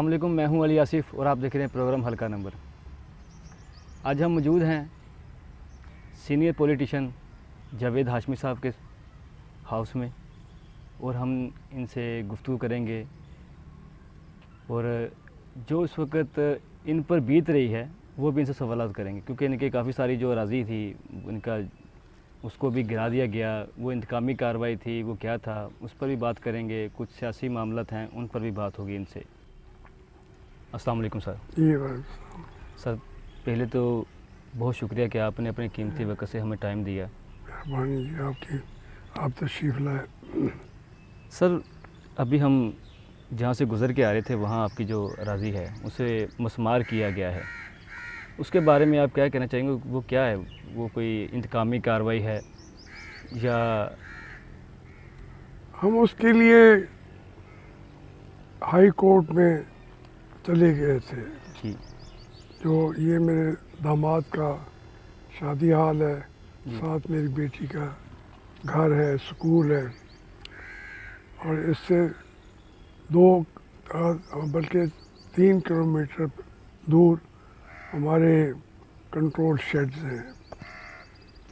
अस्सलाम वालेकुम, मैं हूं अली आसिफ और आप देख रहे हैं प्रोग्राम हल्का नंबर। आज हम मौजूद हैं सीनियर पॉलिटिशियन जावेद हाशमी साहब के हाउस में और हम इनसे गुफ्तगू करेंगे और जो इस वक्त इन पर बीत रही है वो भी इनसे सवालात करेंगे, क्योंकि इनके काफ़ी सारी जो अराज़ी थी इनका उसको भी गिरा दिया गया। वो इंतकामी कार्रवाई थी, वो क्या था उस पर भी बात करेंगे। कुछ सियासी मामलात हैं उन पर भी बात होगी इनसे। अस्सलाम वालेकुम सर। सर पहले तो बहुत शुक्रिया कि आपने अपने कीमती वक्त से हमें टाइम दिया। मेहरबानी जी आपकी, आप तशरीफ़ लाए। सर अभी हम जहाँ से गुज़र के आ रहे थे वहाँ आपकी जो अराज़ी है उसे मसमार किया गया है, उसके बारे में आप क्या कहना चाहेंगे? वो क्या है? वो कोई इंतकामी कार्रवाई है या हम उसके लिए हाई कोर्ट में चले गए थे। जी जो ये मेरे दामाद का शादी हाल है, साथ मेरी बेटी का घर है, स्कूल है, और इससे बल्कि 3 किलोमीटर दूर हमारे कंट्रोल शेड्स हैं।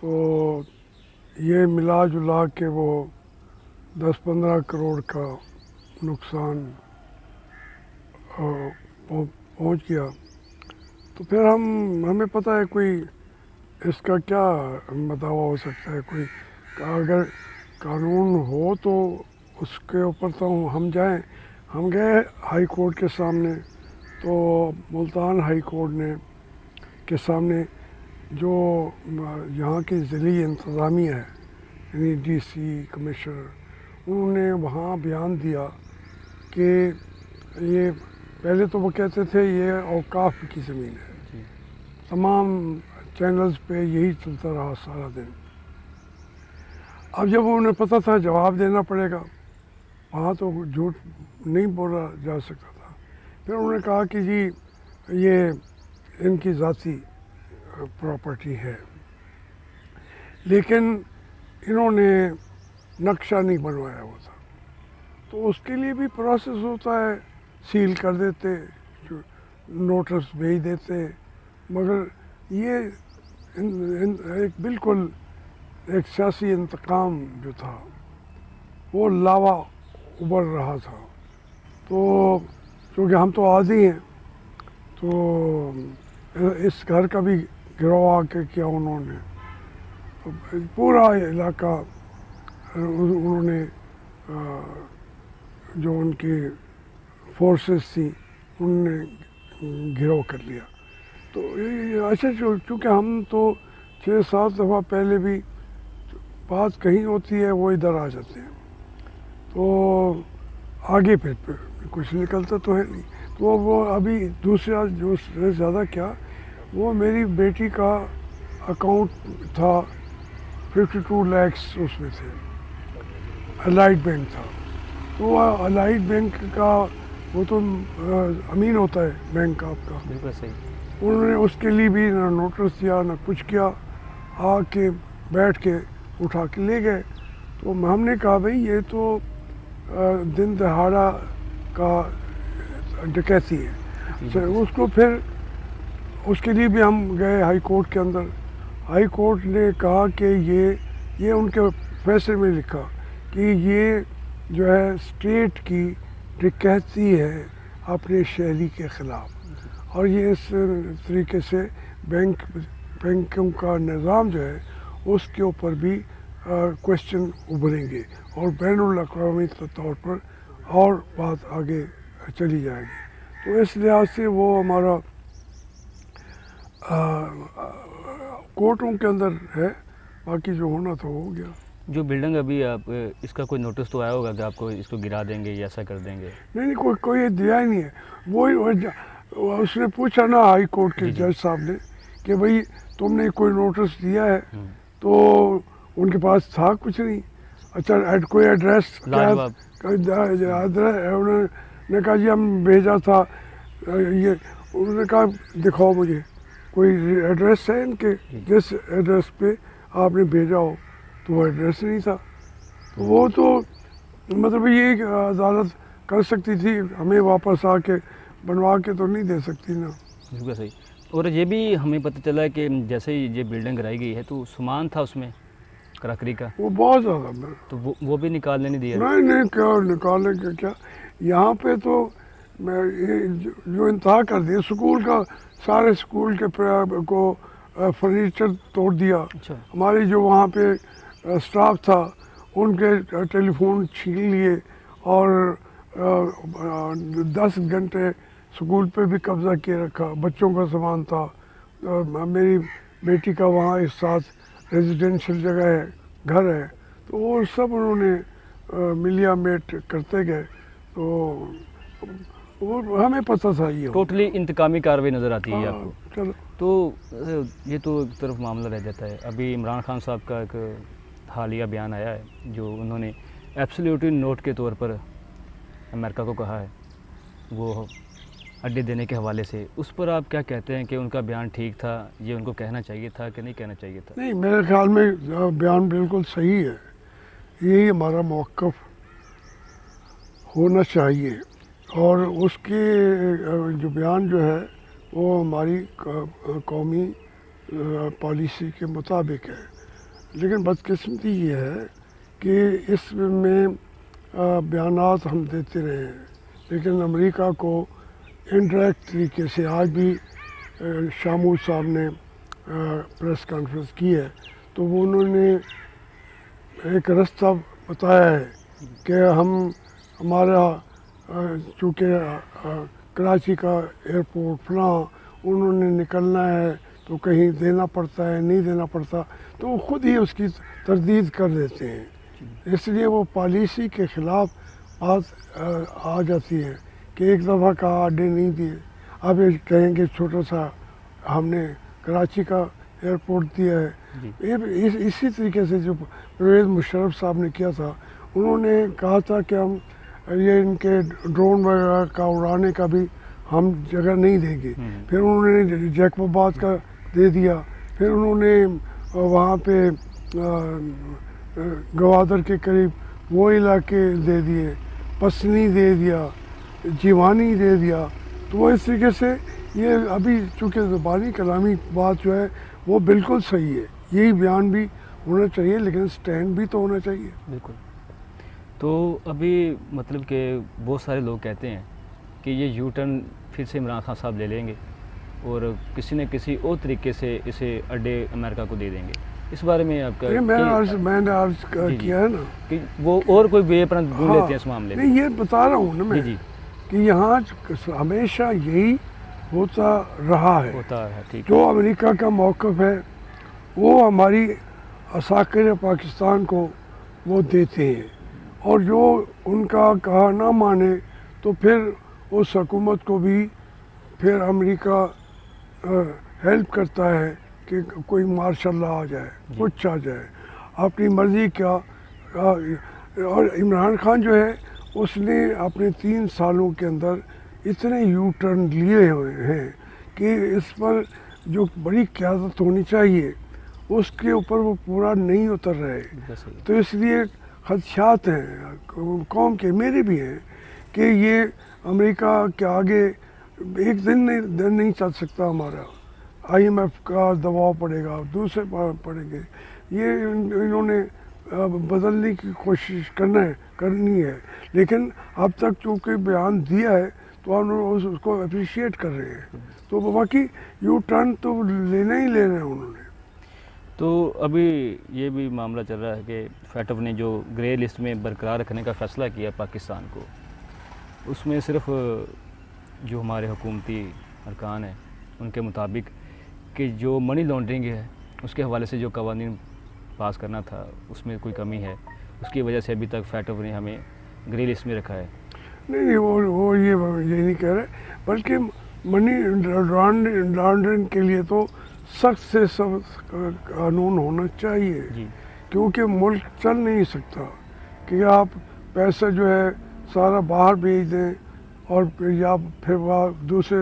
तो ये मिला जुला के वो 10-15 करोड़ का नुकसान पहुंच गया। तो फिर हमें पता है कोई इसका क्या बतावा हो सकता है। कोई अगर कानून हो तो उसके ऊपर तो हम गए हाई कोर्ट के सामने। तो मुल्तान हाई कोर्ट के सामने जो यहाँ की ज़िली इंतज़ामिया है, यानी डीसी कमिश्नर, उन्होंने वहाँ बयान दिया कि ये पहले तो वो कहते थे ये औकाफ की ज़मीन है। तमाम चैनल्स पे यही चलता रहा सारा दिन। अब जब उन्हें पता था जवाब देना पड़ेगा, वहाँ तो झूठ नहीं बोला जा सकता था, फिर उन्होंने कहा कि जी ये इनकी ज़ाती प्रॉपर्टी है, लेकिन इन्होंने नक्शा नहीं बनवाया हुआ था। तो उसके लिए भी प्रोसेस होता है, सील कर देते, नोटिस भेज देते, मगर ये एक बिल्कुल एक सियासी इंतकाम जो था वो लावा उबर रहा था। तो क्योंकि हम तो आदी हैं, तो इस घर का भी गिरवा आके किया उन्होंने। तो पूरा इलाका उन्होंने जो उनकी फोर्सेस थी उन्होंने घिराव कर लिया। तो अच्छा, चूँकि हम तो 6-7 दफ़ा पहले भी बात कहीं होती है वो इधर आ जाते हैं, तो आगे फिर कुछ निकलता तो है नहीं। तो वो अभी दूसरा जो ज़्यादा क्या, वो मेरी बेटी का अकाउंट था, 52 लाख उसमें थे, अलाइड बैंक था। तो वह अलाइड बैंक का वो तो अमीन होता है बैंक का आपका, बिल्कुल सही। उन्होंने उसके लिए भी ना नोटिस दिया ना कुछ किया, आके बैठ के उठा के ले गए। तो हमने कहा भाई ये तो दिन दहाड़ा का डकैती है। तो उसको फिर उसके लिए भी हम गए हाई कोर्ट के अंदर। हाई कोर्ट ने कहा कि ये उनके फैसले में लिखा कि ये जो है स्टेट की डकैती है अपने शहरी के ख़िलाफ़, और ये इस तरीके से बैंकों का निज़ाम जो है उसके ऊपर भी क्वेश्चन उभरेंगे और बैनुल-अक़वामी तौर पर और बात आगे चली जाएगी। तो इस लिहाज से वो हमारा कोर्टों के अंदर है, बाकी जो होना था हो गया। जो बिल्डिंग अभी आप इसका कोई नोटिस तो आया होगा कि आपको इसको गिरा देंगे या ऐसा कर देंगे? नहीं, कोई दिया ही नहीं है। उसने पूछा ना हाई कोर्ट के जज साहब ने कि भाई तुमने कोई नोटिस दिया है, तो उनके पास था कुछ नहीं। अच्छा, कोई एड्रेस उन्होंने कहा जी हम भेजा था ये। उन्होंने कहा दिखाओ मुझे कोई एड्रेस है इनके, जिस एड्रेस पे आपने भेजा हो। तो वो एड्रेस नहीं था। तो वो तो मतलब ये अदालत कर सकती थी, हमें वापस आके बनवा के तो नहीं दे सकती ना। बिल्कुल सही। और ये भी हमें पता चला है कि जैसे ही ये बिल्डिंग गिराई गई है तो सामान था उसमें कराकरी का, वो बहुत ज़्यादा मैं तो वो भी निकालने नहीं दिया। नहीं नहीं, क्या निकालने का क्या, यहाँ पे तो मैं ये जो इंतहा कर दिया स्कूल का, सारे स्कूल के को फर्नीचर तोड़ दिया। अच्छा। हमारी जो वहाँ पे स्टाफ था उनके टेलीफोन छीन लिए और 10 घंटे स्कूल पे भी कब्ज़ा किए रखा। बच्चों का सामान था, मेरी बेटी का वहाँ एक साथ रेजिडेंशियल जगह है, घर है, तो वो सब उन्होंने मिलिया मेट करते गए। तो वो हमें पता था ये टोटली इंतकामी कार्रवाई नज़र आती है आपको। चलो, तो ये तो एक तरफ मामला रह जाता है। अभी इमरान खान साहब का एक हालिया बयान आया है जो उन्होंने एब्सोल्यूटली नोट के तौर पर अमेरिका को कहा है, वो अड्डे देने के हवाले से। उस पर आप क्या कहते हैं कि उनका बयान ठीक था, ये उनको कहना चाहिए था कि नहीं कहना चाहिए था? नहीं, मेरे ख्याल में बयान बिल्कुल सही है। यही हमारा मौक़िफ़ होना चाहिए और उसके जो बयान जो है वो हमारी कौमी पॉलिसी के मुताबिक है। लेकिन बदकिस्मती ये है कि इसमें बयानात हम देते रहे हैं, लेकिन अमेरिका को इनडायरेक्ट तरीके से आज भी शामूल साहब ने प्रेस कॉन्फ्रेंस की है तो वो उन्होंने एक रास्ता बताया है कि हमारा चूँकि कराची का एयरपोर्ट फलां उन्होंने निकलना है तो कहीं देना पड़ता है, नहीं देना पड़ता, तो वो ख़ुद ही उसकी तरदीद कर देते हैं। इसलिए वो पॉलिसी के ख़िलाफ़ बात आ जाती है कि एक दफ़ा कहा अड्डे नहीं दिए, अब ये कहेंगे छोटा सा हमने कराची का एयरपोर्ट दिया है। ये इसी तरीके से जो परवेज़ मुशर्रफ साहब ने किया था, उन्होंने कहा था कि हम ये इनके ड्रोन वगैरह का उड़ाने का भी हम जगह नहीं देंगे। फिर उन्होंने जैकबाबाद का दे दिया, फिर उन्होंने वहाँ पे गवादर के करीब वो इलाके दे दिए, पसनी दे दिया, जीवानी दे दिया। तो वो इस तरीके से ये अभी चूँकि ज़बानी कलामी बात जो है वो बिल्कुल सही है, यही बयान भी होना चाहिए, लेकिन स्टैंड भी तो होना चाहिए। बिल्कुल। तो अभी मतलब कि बहुत सारे लोग कहते हैं कि ये यू टर्न फिर से इमरान खान साहब ले लेंगे और किसी न किसी और तरीके से इसे अड्डे अमेरिका को दे देंगे। इस बारे में आपका मैंने अर्ज किया है ना कि वो और कोई वे ढूंढ लेते हैं इस मामले में। नहीं, ये बता रहा हूँ ना मैं कि यहाँ हमेशा यही होता रहा है। ठीक। जो अमेरिका का मौक़िफ़ है वो हमारी असाकिर पाकिस्तान को वो देते हैं और जो उनका कहा ना माने तो फिर उस हुकूमत को भी फिर अमेरिका हेल्प करता है कि कोई मार्शल लॉ आ जाए, कुछ आ जाए, अपनी मर्ज़ी क्या। और इमरान खान जो है उसने अपने 3 सालों के अंदर इतने यू टर्न लिए हुए हैं कि इस पर जो बड़ी क़यादत होनी चाहिए उसके ऊपर वो पूरा नहीं उतर रहे। तो इसलिए खदशात हैं कौम के, मेरे भी हैं कि ये अमेरिका के आगे एक दिन नहीं चल सकता हमारा। IMF का दबाव पड़ेगा, दूसरे पड़ेंगे, ये इन्होंने बदलने की कोशिश करनी है। लेकिन अब तक चूँकि बयान दिया है तो हम उसको अप्रिशिएट कर रहे हैं। तो बाकी यू टर्न तो लेना ही लेना है उन्होंने। तो अभी ये भी मामला चल रहा है कि फैटफ ने जो ग्रे लिस्ट में बरकरार रखने का फ़ैसला किया पाकिस्तान को, उसमें सिर्फ जो हमारे हुकूमती अरकान हैं उनके मुताबिक कि जो मनी लॉन्ड्रिंग है उसके हवाले से जो कवानीन पास करना था उसमें कोई कमी है, उसकी वजह से अभी तक फैटफ ने हमें ग्रे लिस्ट में रखा है। नहीं, वो ये नहीं कह रहे, बल्कि मनी लॉन्ड्रिंग के लिए तो सख्त से सख्त कानून होना चाहिए जी। क्योंकि मुल्क चल नहीं सकता कि आप पैसा जो है सारा बाहर भेज दें और या फिर दूसरे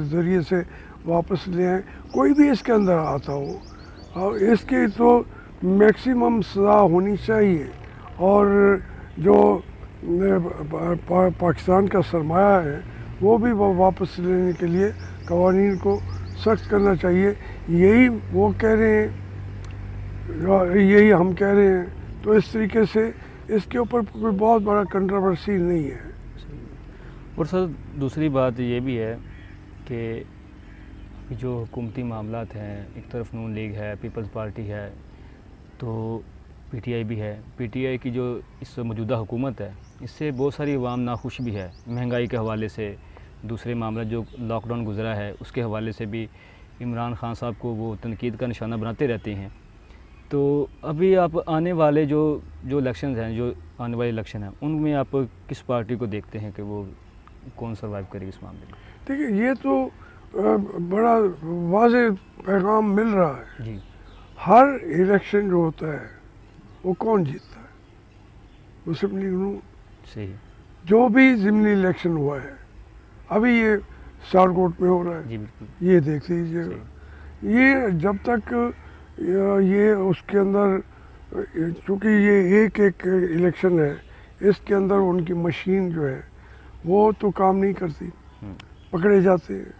ज़रिए से वापस ले आएँ, कोई भी इसके अंदर आता हो। और इसकी तो मैक्सिमम सज़ा होनी चाहिए। और जो पाकिस्तान का सरमाया है वो भी वापस लेने के लिए कवानीन को सख्त करना चाहिए। यही वो कह रहे हैं, यही हम कह रहे हैं। तो इस तरीके से इसके ऊपर कोई बहुत बड़ा कंट्रोवर्सी नहीं है। और सर दूसरी बात ये भी है कि जो हुकूमती मामलात हैं, एक तरफ नून लीग है, पीपल्स पार्टी है, तो पीटीआई भी है। पीटीआई की जो इस मौजूदा हुकूमत है, इससे बहुत सारी अवाम नाखुश भी है, महंगाई के हवाले से। दूसरे मामला जो लॉकडाउन गुजरा है उसके हवाले से भी इमरान खान साहब को वो तनकीद का निशाना बनाते रहते हैं। तो अभी आप आने वाले जो इलेक्शन हैं, जो आने वाले इलेक्शन हैं, उनमें आप किस पार्टी को देखते हैं कि वो कौन सर्वाइव करेगी इस मामले में? देखिए, ये तो बड़ा वाज़ेह पैगाम मिल रहा है जी। हर इलेक्शन जो होता है वो कौन जीतता है? मुस्लिम लीग नून। सही। जो भी ज़िमनी इलेक्शन हुआ है, अभी ये सारकोट में हो रहा है, जी बिल्कुल। ये देख लीजिएगा। ये जब तक ये उसके अंदर, चूँकि ये एक इलेक्शन है, इसके अंदर उनकी मशीन जो है वो तो काम नहीं करती, पकड़े जाते हैं,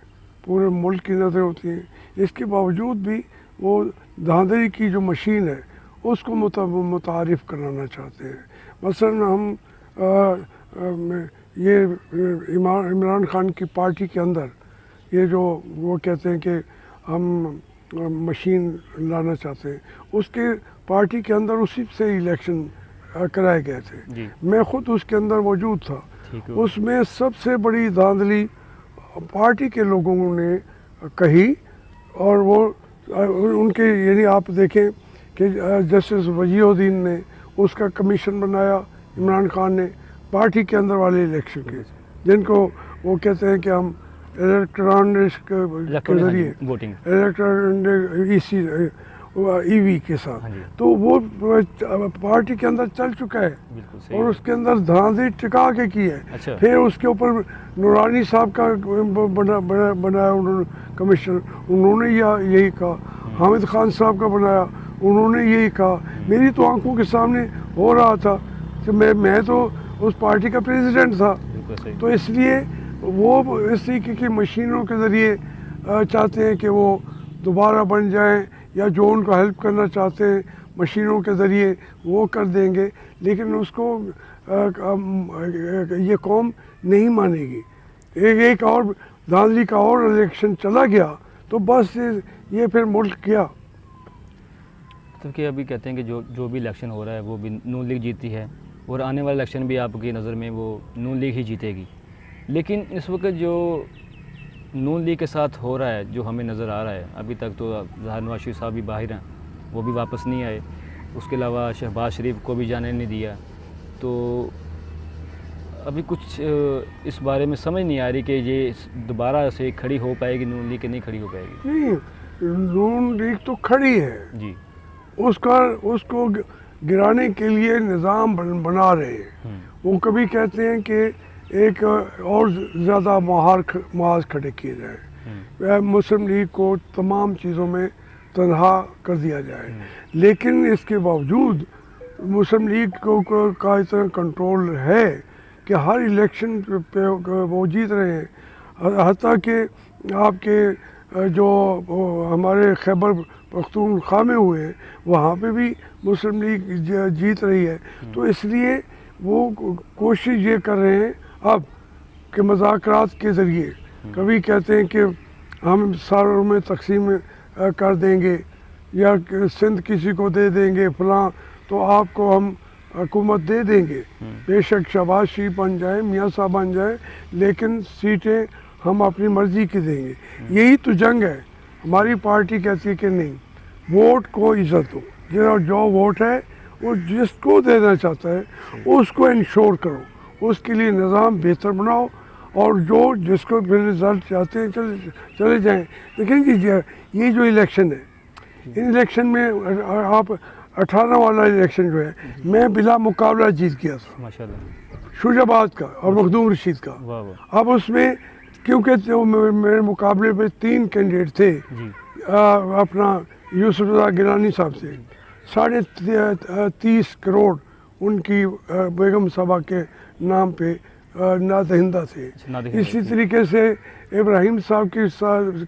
पूरे मुल्क की नज़रें होती हैं। इसके बावजूद भी वो धांधली की जो मशीन है उसको मुतारिफ कराना चाहते हैं। मसलन हम ये इमरान खान की पार्टी के अंदर ये जो वो कहते हैं कि हम मशीन लाना चाहते हैं, उसके पार्टी के अंदर उसी से इलेक्शन कराए गए थे। मैं खुद उसके अंदर मौजूद था। उसमें सबसे बड़ी धांधली पार्टी के लोगों ने कही, और वो उनके, यानी आप देखें कि जस्टिस वजीहुद्दीन ने उसका कमीशन बनाया, इमरान खान ने, पार्टी के अंदर वाले इलेक्शन के, जिनको वो कहते हैं कि हम इलेक्ट्रॉनिक के जरिए वोटिंग, इलेक्ट्रॉनिक ईवी के साथ, तो वो पार्टी के अंदर चल चुका है और उसके अंदर धांधली टिका के की है। अच्छा। फिर उसके ऊपर नूरानी साहब का बनाया उन्होंने कमीशन, उन्होंने यही कहा। हामिद खान साहब का बनाया, उन्होंने यही कहा। मेरी तो आंखों के सामने हो रहा था कि मैं तो उस पार्टी का प्रेसिडेंट था। तो इसलिए वो इस तरीके की मशीनों के ज़रिए चाहते हैं कि वो दोबारा बन जाएं, या जो उनको हेल्प करना चाहते हैं मशीनों के ज़रिए वो कर देंगे, लेकिन उसको ये कौम नहीं मानेगी। एक और धांधली का और इलेक्शन चला गया तो बस ये फिर मुल्क गया। तो कि अभी कहते हैं कि जो भी इलेक्शन हो रहा है वो भी नून लीग जीती है, और आने वाला इलेक्शन भी आपकी नज़र में वो नून लीग ही जीतेगी। लेकिन इस वक्त जो नून लीग के साथ हो रहा है, जो हमें नज़र आ रहा है, अभी तक तो ज़ाहिर नवाज शरीफ साहब भी बाहर हैं, वो भी वापस नहीं आए। उसके अलावा शहबाज शरीफ को भी जाने नहीं दिया। तो अभी कुछ इस बारे में समझ नहीं आ रही कि ये दोबारा से खड़ी हो पाएगी नून लीग कि नहीं खड़ी हो पाएगी। नहीं, नून लीग तो खड़ी है जी। उसको गिराने के लिए निज़ाम बना रहे हैं। वो कभी कहते हैं कि एक और ज़्यादा महाज खड़े किए जाए, मुस्लिम लीग को तमाम चीज़ों में तनहा कर दिया जाए, लेकिन इसके बावजूद मुस्लिम लीग का इतना कंट्रोल है कि हर इलेक्शन पे वो जीत रहे हैं। हत्ता कि आपके जो हमारे खैबर पख्तूनख्वा में हुए हैं, वहाँ पे भी मुस्लिम लीग जीत रही है। तो इसलिए वो कोशिश ये कर रहे हैं अब कि मज़ाकरात के ज़रिए, कभी कहते हैं कि हम सारों में तकसीम कर देंगे या सिंध किसी को दे देंगे फलां, तो आपको हम हुकूमत दे देंगे। बेशक शहबाज शरीफ बन जाए, मियाँ साहब बन जाए, लेकिन सीटें हम अपनी मर्ज़ी की देंगे। यही तो जंग है। हमारी पार्टी कहती है कि नहीं, वोट को इज़्ज़त दो, जो वोट है वो जिसको देना चाहता है उसको इंश्योर करो, उसके लिए निज़ाम बेहतर बनाओ, और जो जिसको फिर रिज़ल्ट चाहते हैं चले जाएं। लेकिन ये जो इलेक्शन है, इन इलेक्शन में आप 18 वाला इलेक्शन जो है, मैं बिला मुकाबला जीत गया था माशाल्लाह, शुजाबाद का और मखदूम रशीद का। अब उसमें क्योंकि तो मेरे मुकाबले पे 3 कैंडिडेट थे, अपना यूसुफ रज़ा गिलानी साहब से 30.5 करोड़ उनकी बेगम साहबा के नाम पे नादहिंदा थे। नादहिंदा इसी थे। तरीके से इब्राहिम साहब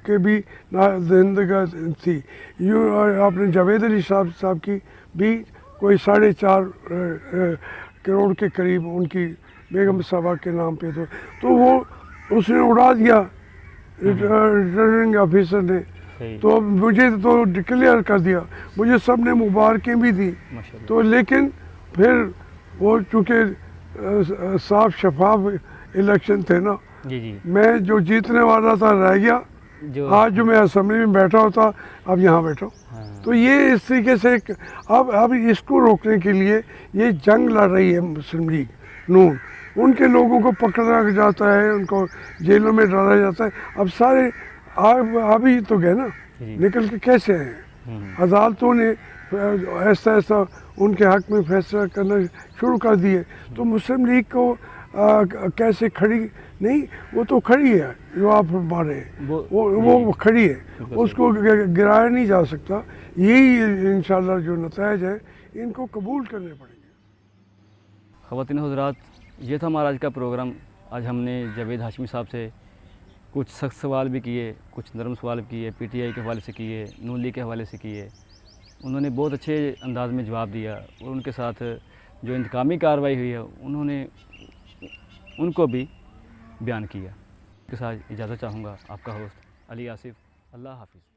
के भी नादहिंदगा थी। यूँ आपने जावेद अली साहब की भी कोई 4.5 करोड़ के करीब उनकी बेगम साहबा के नाम पे तो वो उसने उड़ा दिया रिटर्निंग ऑफिसर ने। सही। तो मुझे तो डिक्लेयर कर दिया, मुझे सब ने मुबारकें भी दी। माशाल्लाह। तो लेकिन फिर वो चूँकि साफ शफाफ इलेक्शन थे ना, जी जी। मैं जो जीतने वाला था रह गया। जो आज जो मैं असेंबली में बैठा होता, अब यहाँ बैठा हूँ। हाँ। तो ये इस तरीके से अब इसको रोकने के लिए ये जंग लड़ रही है मुस्लिम लीग नून। उनके लोगों को पकड़ा जाता है, उनको जेलों में डाला जाता है। अब सारे अभी तो गए ना, जी। निकल के कैसे हैं? अदालतों ने ऐसा ऐसा उनके हक में फैसला करना शुरू कर दिए। तो मुस्लिम लीग को कैसे खड़ी नहीं, वो तो खड़ी है, जो आप मारे वो खड़ी है, उसको गिराया नहीं जा सकता। यही इंशाल्लाह जो नतायज है इनको कबूल करने पड़ेंगे। ख़वातीन हज़रात, ये था हमारा आज का प्रोग्राम। आज हमने जावेद हाशमी साहब से कुछ सख्त सवाल भी किए, कुछ नरम सवाल भी किए, पीटीआई के हवाले से किए, नून लीग के हवाले से किए। उन्होंने बहुत अच्छे अंदाज में जवाब दिया और उनके साथ जो इंतकामी कार्रवाई हुई है उन्होंने उनको भी बयान किया। के साथ इजाज़त चाहूँगा। आपका होस्ट अली आसिफ। अल्लाह हाफ़िज़।